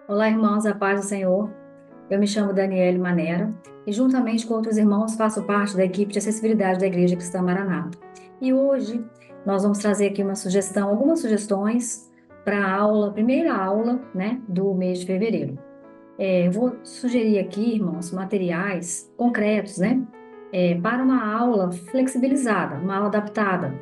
Olá, irmãos, a paz do Senhor. Eu me chamo Daniele Manera e, juntamente com outros irmãos, faço parte da equipe de acessibilidade da Igreja Cristã Maranata. E hoje nós vamos trazer aqui algumas sugestões para a aula, primeira aula, né, do mês de fevereiro. Eu vou sugerir aqui, irmãos, materiais concretos, né, para uma aula flexibilizada, uma aula adaptada.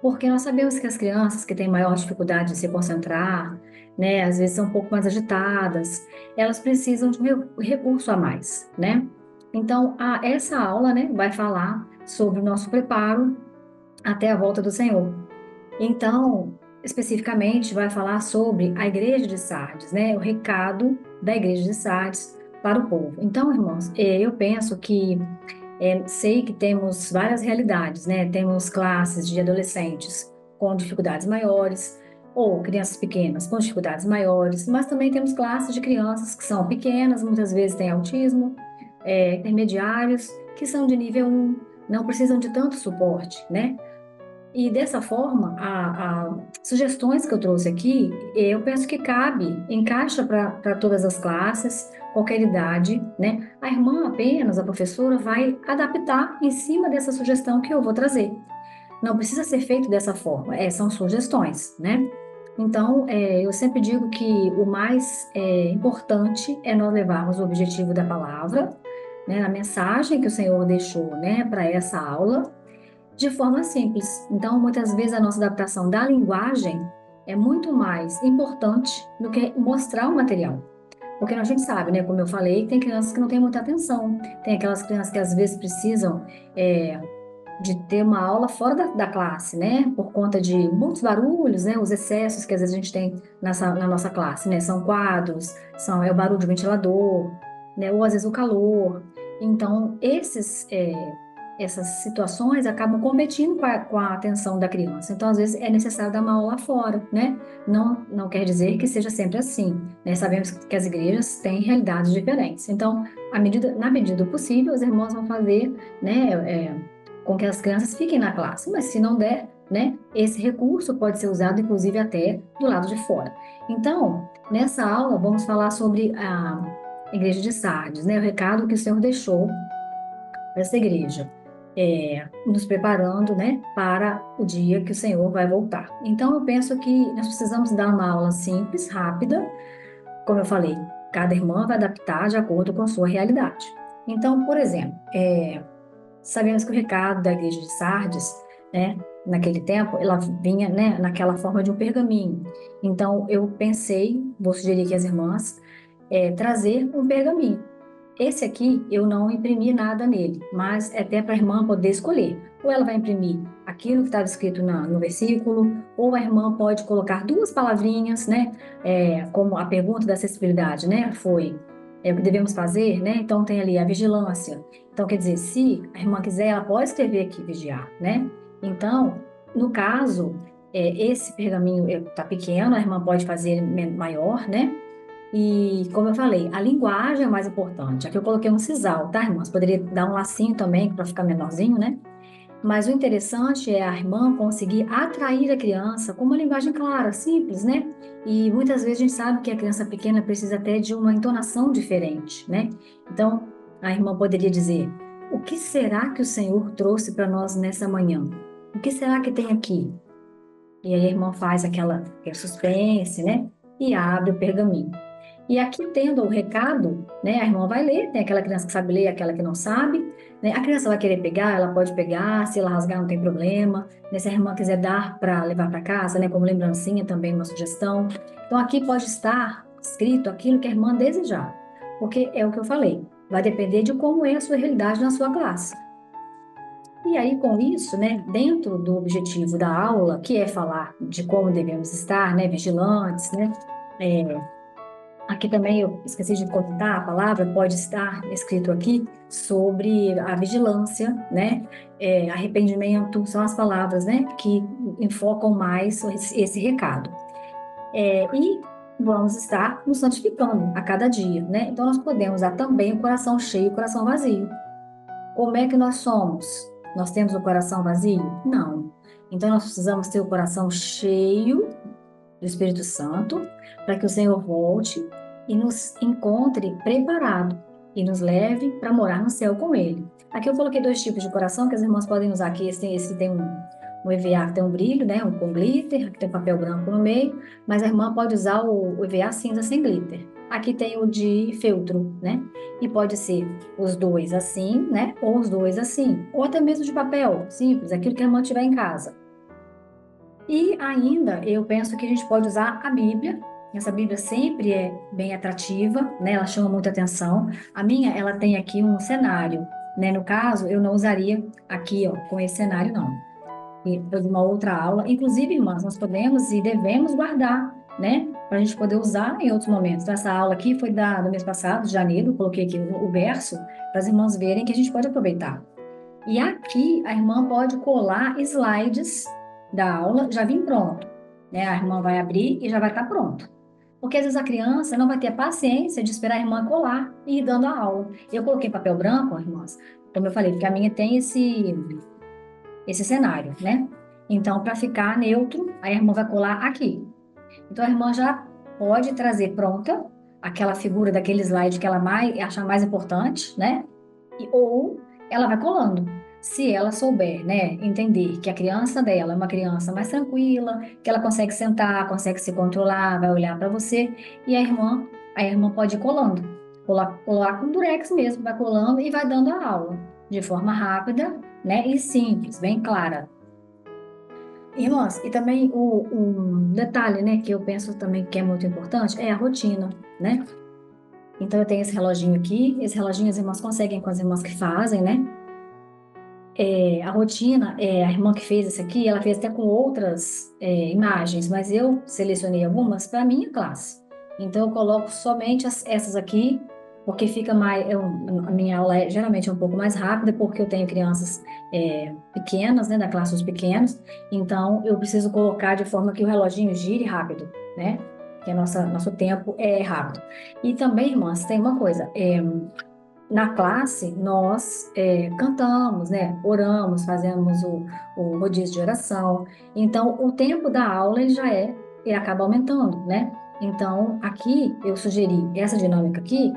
Porque nós sabemos que as crianças que têm maior dificuldade de se concentrar, né, às vezes são um pouco mais agitadas, elas precisam de um recurso a mais, né? Então, essa aula, né, vai falar sobre o nosso preparo até a volta do Senhor. Então, especificamente, vai falar sobre a igreja de Sardes, né, o recado da igreja de Sardes para o povo. Então, irmãos, eu penso que sei que temos várias realidades, né? Temos classes de adolescentes com dificuldades maiores, ou crianças pequenas com dificuldades maiores, mas também temos classes de crianças que são pequenas, muitas vezes têm autismo, intermediários, que são de nível 1, não precisam de tanto suporte, né? E dessa forma, sugestões que eu trouxe aqui, eu penso que encaixa para todas as classes, qualquer idade, né? A irmã apenas, a professora, vai adaptar em cima dessa sugestão que eu vou trazer. Não precisa ser feito dessa forma, são sugestões, né? Então, eu sempre digo que o mais importante é nós levarmos o objetivo da palavra, né, a mensagem que o Senhor deixou, né, para essa aula, de forma simples. Então, muitas vezes a nossa adaptação da linguagem é muito mais importante do que mostrar o material. Porque a gente sabe, né, como eu falei, tem crianças que não têm muita atenção, tem aquelas crianças que às vezes precisam é, de ter uma aula fora da classe, né, por conta de muitos barulhos, né, os excessos que às vezes a gente tem na nossa classe, né, são quadros, é o barulho de ventilador, né, ou às vezes o calor. Então, essas situações acabam competindo com a atenção da criança. Então, às vezes, é necessário dar uma aula fora, né? Não quer dizer que seja sempre assim, né? Sabemos que as igrejas têm realidades diferentes. Então, na medida do possível, os irmãos vão fazer, né, com que as crianças fiquem na classe. Mas se não der, né, esse recurso pode ser usado, inclusive, até do lado de fora. Então, nessa aula, vamos falar sobre a igreja de Sardes, né? O recado que o Senhor deixou para essa igreja, nos preparando, né, para o dia que o Senhor vai voltar. Então, eu penso que nós precisamos dar uma aula simples, rápida, como eu falei, cada irmã vai adaptar de acordo com a sua realidade. Então, por exemplo, sabemos que o recado da igreja de Sardes, né, naquele tempo, ela vinha, né, naquela forma de um pergaminho. Então, eu pensei, vou sugerir que as irmãs, trazer um pergaminho. Esse aqui eu não imprimi nada nele, mas é até para a irmã poder escolher. Ou ela vai imprimir aquilo que estava escrito no versículo, ou a irmã pode colocar duas palavrinhas, né? Como a pergunta da acessibilidade, né? Foi o que devemos fazer, né? Então tem ali a vigilância. Então, quer dizer, se a irmã quiser, ela pode escrever aqui vigiar, né? Então, no caso, esse pergaminho está pequeno, a irmã pode fazer maior, né? E, como eu falei, a linguagem é mais importante. Aqui eu coloquei um sisal, tá, irmãs? Poderia dar um lacinho também para ficar menorzinho, né? Mas o interessante é a irmã conseguir atrair a criança com uma linguagem clara, simples, né? E muitas vezes a gente sabe que a criança pequena precisa até de uma entonação diferente, né? Então, a irmã poderia dizer: o que será que o Senhor trouxe para nós nessa manhã? O que será que tem aqui? E aí a irmã faz aquele suspense, né? E abre o pergaminho. E aqui, tendo o recado, né, a irmã vai ler, tem aquela criança que sabe ler, aquela que não sabe, né, a criança vai querer pegar, ela pode pegar, se ela rasgar não tem problema, né, se a irmã quiser dar para levar para casa, né, como lembrancinha também, uma sugestão. Então, aqui pode estar escrito aquilo que a irmã desejar, porque é o que eu falei, vai depender de como é a sua realidade na sua classe. E aí, com isso, né, dentro do objetivo da aula, que é falar de como devemos estar, né, vigilantes, né, aqui também eu esqueci de comentar, a palavra pode estar escrito aqui sobre a vigilância, né? Arrependimento são as palavras, né, que enfocam mais esse recado. E vamos estar nos santificando a cada dia, né? Então nós podemos dar também o coração cheio e o coração vazio. Como é que nós somos? Nós temos o coração vazio? Não. Então nós precisamos ter o coração cheio do Espírito Santo, para que o Senhor volte e nos encontre preparado e nos leve para morar no céu com Ele. Aqui eu coloquei 2 tipos de coração que as irmãs podem usar aqui. Esse tem um EVA que tem um brilho, né, com glitter, aqui tem papel branco no meio, mas a irmã pode usar o EVA cinza sem glitter. Aqui tem o de feltro, né? E pode ser os dois assim, né? Ou os dois assim. Ou até mesmo de papel, simples, aquilo que a irmã tiver em casa. E ainda, eu penso que a gente pode usar a Bíblia. Essa Bíblia sempre é bem atrativa, né? Ela chama muita atenção. A minha, ela tem aqui um cenário, né? No caso, eu não usaria aqui, ó, com esse cenário, não. E para uma outra aula. Inclusive, irmãs, nós podemos e devemos guardar, né? Para a gente poder usar em outros momentos. Então, essa aula aqui foi do mês passado, de janeiro. Coloquei aqui o verso para as irmãs verem que a gente pode aproveitar. E aqui a irmã pode colar slides da aula, já vem pronto, né? A irmã vai abrir e já vai estar pronto. Porque às vezes a criança não vai ter a paciência de esperar a irmã colar e ir dando a aula. Eu coloquei papel branco, ó, irmãs, como eu falei, porque a minha tem esse cenário, né? Então, para ficar neutro, a irmã vai colar aqui. Então, a irmã já pode trazer pronta aquela figura daquele slide que ela achar mais importante, né? Ou ela vai colando. Se ela souber, né, entender que a criança dela é uma criança mais tranquila, que ela consegue sentar, consegue se controlar, vai olhar para você, e a irmã pode ir colando. Colar com durex mesmo, vai colando e vai dando a aula de forma rápida, né, e simples, bem clara. Irmãs, e também um detalhe, né, que eu penso também que é muito importante, é a rotina, né? Então, eu tenho esse reloginho aqui, esse reloginho as irmãs conseguem com as irmãs que fazem, né? A rotina, a irmã que fez esse aqui, ela fez até com outras imagens, mas eu selecionei algumas para a minha classe. Então, eu coloco somente essas aqui, porque fica mais. A minha aula geralmente é um pouco mais rápida, porque eu tenho crianças pequenas, né, da classe dos pequenos, então eu preciso colocar de forma que o reloginho gire rápido, né? Que nosso tempo é rápido. E também, irmãs, tem uma coisa. Na classe, nós cantamos, né? Oramos, fazemos o rodízio de oração. Então, o tempo da aula ele acaba aumentando, né? Então, aqui eu sugeri essa dinâmica aqui,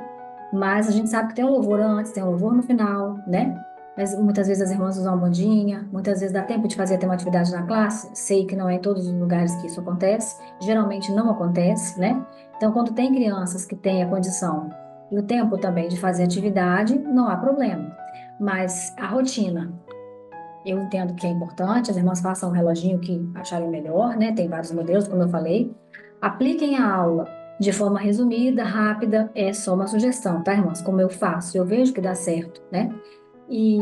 mas a gente sabe que tem um louvor antes, tem um louvor no final, né? Mas muitas vezes as irmãs usam uma bandinha, muitas vezes dá tempo de fazer até uma atividade na classe. Sei que não é em todos os lugares que isso acontece, geralmente não acontece, né? Então, quando tem crianças que têm a condição e o tempo também de fazer atividade, não há problema. Mas a rotina, eu entendo que é importante, as irmãs façam o reloginho que acharem melhor, né? Tem vários modelos, como eu falei. Apliquem a aula de forma resumida, rápida, é só uma sugestão, tá, irmãs? Como eu faço, eu vejo que dá certo, né? E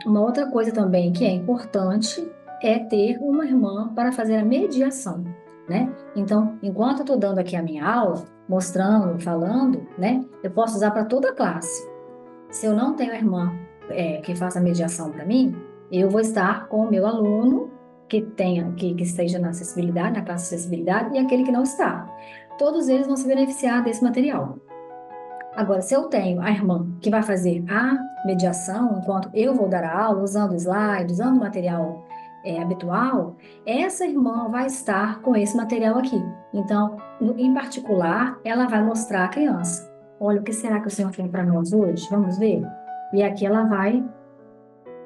uma outra coisa também que é importante é ter uma irmã para fazer a mediação, né? Então, enquanto eu estou dando aqui a minha aula, mostrando, falando, né? Eu posso usar para toda a classe. Se eu não tenho a irmã que faça a mediação para mim, eu vou estar com o meu aluno que esteja na acessibilidade, na classe de acessibilidade, e aquele que não está. Todos eles vão se beneficiar desse material. Agora, se eu tenho a irmã que vai fazer a mediação, enquanto eu vou dar a aula, usando slide, usando material habitual, essa irmã vai estar com esse material aqui. Então, em particular, ela vai mostrar à criança. Olha, o que será que o Senhor tem para nós hoje? Vamos ver? E aqui ela vai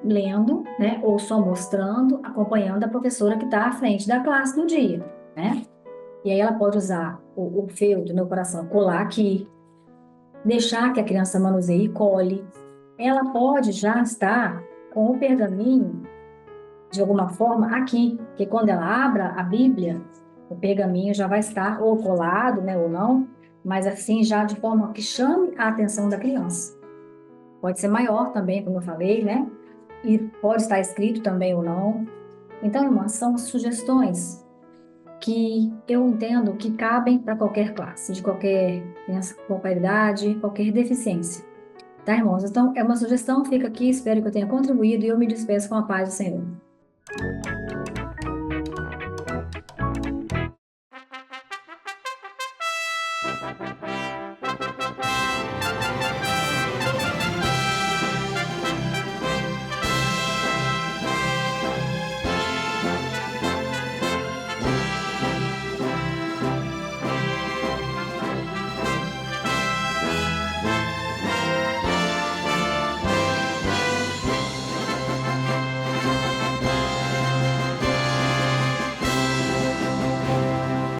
lendo, né, ou só mostrando, acompanhando a professora que está à frente da classe no dia, né? E aí ela pode usar o feltro, meu coração, colar aqui, deixar que a criança manuseie e cole. Ela pode já estar com o pergaminho, de alguma forma, aqui, que quando ela abra a Bíblia, o pergaminho já vai estar ou colado, né, ou não, mas assim já de forma que chame a atenção da criança. Pode ser maior também, como eu falei, né? E pode estar escrito também ou não. Então, irmãs, são sugestões que eu entendo que cabem para qualquer classe, de qualquer criança, qualquer idade, qualquer deficiência. Tá, irmãos? Então, é uma sugestão, fica aqui, espero que eu tenha contribuído e eu me despeço com a paz do Senhor.